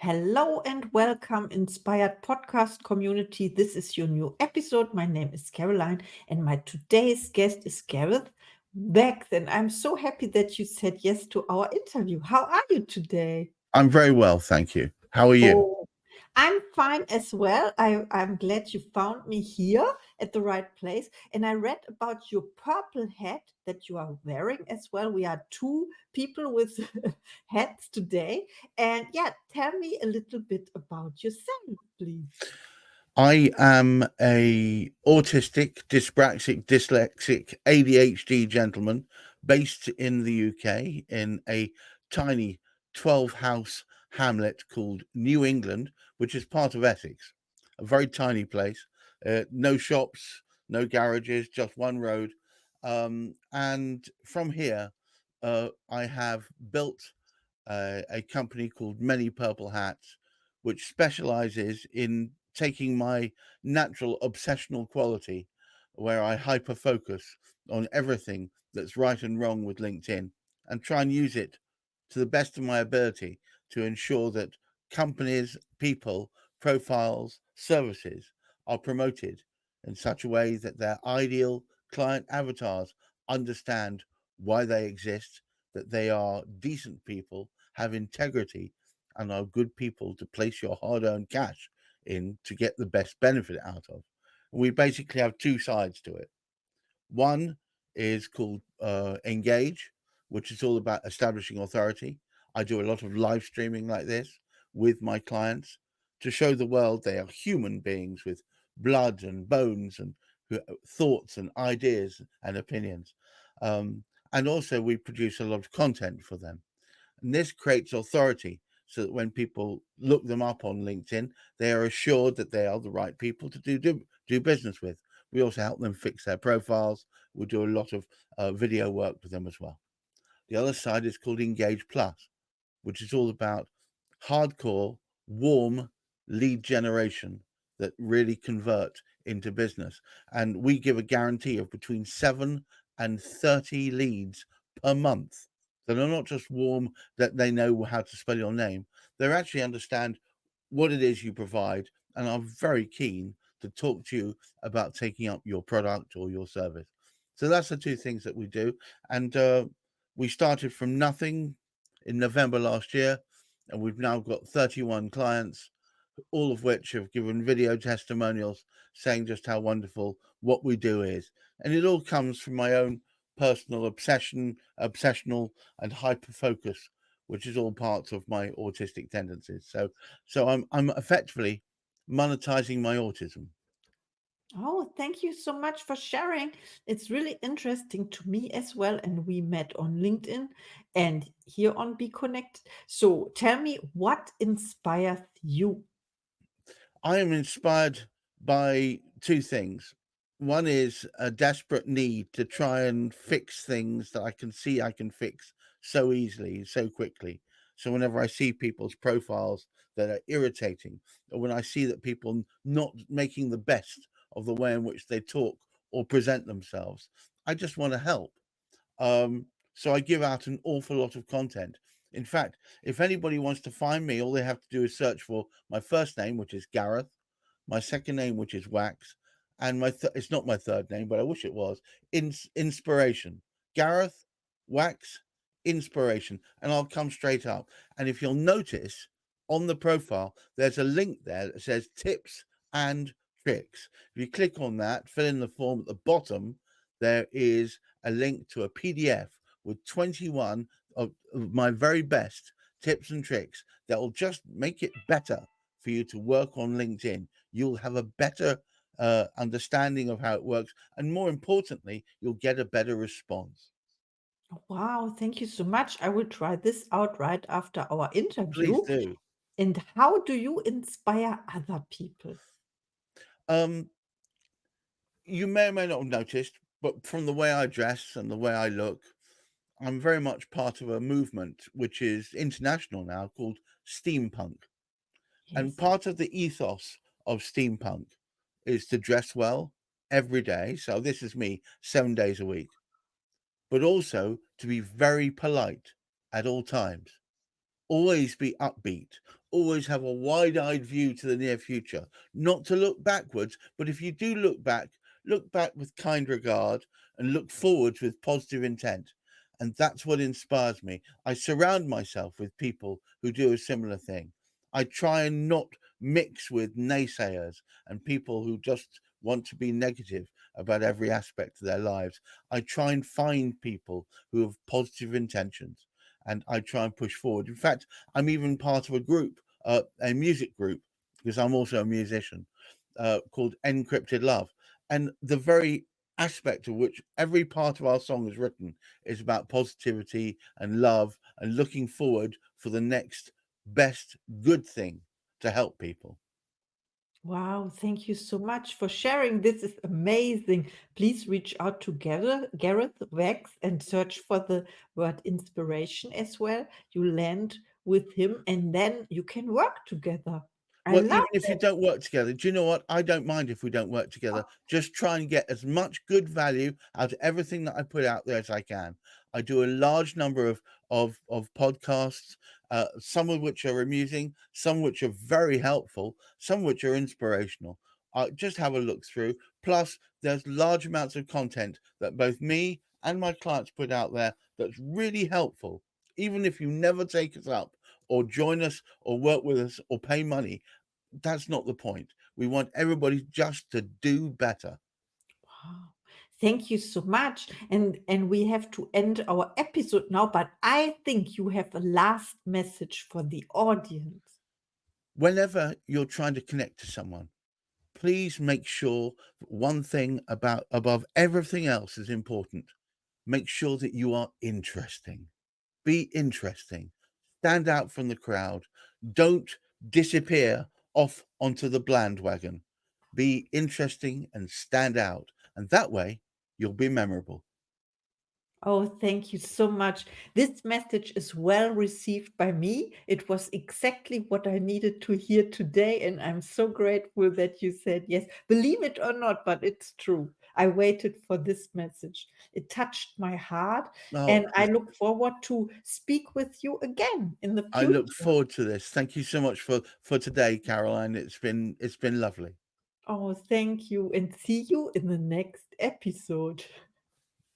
Hello and welcome, Inspired Podcast community. This is your new episode. My name is Caroline, and my today's guest is Gareth Beck. And I'm so happy that you said yes to our interview. How are you today? I'm very well, thank you. How are you? Oh, I'm fine as well. I'm glad you found me here at the right place. And I read about your purple hat that you are wearing as well. We are two people with hats today. And yeah, tell me a little bit about yourself, please. I am a autistic, dyslexic, ADHD gentleman based in the UK in a tiny 12-house hamlet called New England, which is part of Essex. A very tiny place. No shops, no garages, just one road. And from here, I have built a company called Many Purple Hats, which specializes in taking my natural obsessional quality, where I hyper focus on everything that's right and wrong with LinkedIn, and try and use it to the best of my ability to ensure that companies, people, profiles, services are promoted in such a way that their ideal client avatars understand why they exist, that they are decent people, have integrity, and are good people to place your hard earned cash in to get the best benefit out of. We basically have two sides to it. One is called Engage, which is all about establishing authority. I do a lot of live streaming like this with my clients to show the world they are human beings with blood and bones and thoughts and ideas and opinions. And also, we produce a lot of content for them. And this creates authority so that when people look them up on LinkedIn, they are assured that they are the right people to do business with. We also help them fix their profiles. We do a lot of video work with them as well. The other side is called Engage Plus, which is all about hardcore, warm lead generation that really convert into business. And we give a guarantee of between 7 and 30 leads per month that are not just warm, that they know how to spell your name. They actually understand what it is you provide and are very keen to talk to you about taking up your product or your service. So that's the two things that we do. And we started from nothing in November last year, and we've now got 31 clients, all of which have given video testimonials saying just how wonderful what we do is. And it all comes from my own personal obsessional and hyper focus, which is all parts of my autistic tendencies. So I'm effectively monetizing my autism. Oh, thank you so much for sharing. It's really interesting to me as well. And we met on LinkedIn and here on Be Connected. So tell me, what inspires you? I am inspired by two things. One is a desperate need to try and fix things that I can see I can fix so easily, so quickly. So whenever I see people's profiles that are irritating, or when I see that people not making the best of the way in which they talk or present themselves, I just want to help. So I give out an awful lot of content. In fact, if anybody wants to find me, all they have to do is search for my first name, which is Gareth, my second name, which is Wax, and it's not my third name, but I wish it was, Inspiration. Gareth Wax Inspiration, and I'll come straight up. And if you'll notice on the profile, there's a link there that says tips and tricks. If you click on that, fill in the form at the bottom, there is a link to a PDF with 21 of my very best tips and tricks that will just make it better for you to work on LinkedIn. You'll have a better understanding of how it works. And more importantly, you'll get a better response. Wow, thank you so much. I will try this out right after our Please interview. do. And how do you inspire other people? Um, you may or may not have noticed, but from the way I dress and the way I look, I'm very much part of a movement which is international now called Steampunk. And Yes. part of the ethos of Steampunk is to dress well every day. So this is me 7 days a week, but also to be very polite at all times. Always be upbeat, always have a wide-eyed view to the near future, not to look backwards, but if you do look back with kind regard and look forwards with positive intent. And that's what inspires me. I surround myself with people who do a similar thing. I try and not mix with naysayers and people who just want to be negative about every aspect of their lives. I try and find people who have positive intentions and I try and push forward. In fact, I'm even part of a group, a music group, because I'm also a musician, called Encrypted Love. And the very aspect of which every part of our song is written is about positivity and love and looking forward for the next best good thing to help people. Wow, thank you so much for sharing. This is amazing. Please reach out to Gareth Wax and search for the word inspiration as well. You land with him and then you can work together. I Well, love even if you that. don't work together, do you know what? I don't mind if we don't work together. Just try and get as much good value out of everything that I put out there as I can. I do a large number of podcasts, some of which are amusing, some which are very helpful, some which are inspirational. Just have a look through. Plus, there's large amounts of content that both me and my clients put out there that's really helpful. Even if you never take us up or join us or work with us or pay money, that's not the point. We want everybody just to do better. Wow. Thank you so much. And we have to end our episode now, but I think you have a last message for the audience. Whenever you're trying to connect to someone, please make sure that one thing about above everything else is important. Make sure that you are interesting. Be interesting. Stand out from the crowd. Don't disappear off onto the bandwagon. Be interesting and stand out. And that way, you'll be memorable. Oh, thank you so much. This message is well received by me. It was exactly what I needed to hear today. And I'm so grateful that you said yes. Believe it or not, but it's true. I waited for this message. It touched my heart. Oh, And I look forward to speak with you again in the I look future. forward to this. Thank you so much for today, Caroline. It's been lovely. Oh, thank you. And see you in the next episode.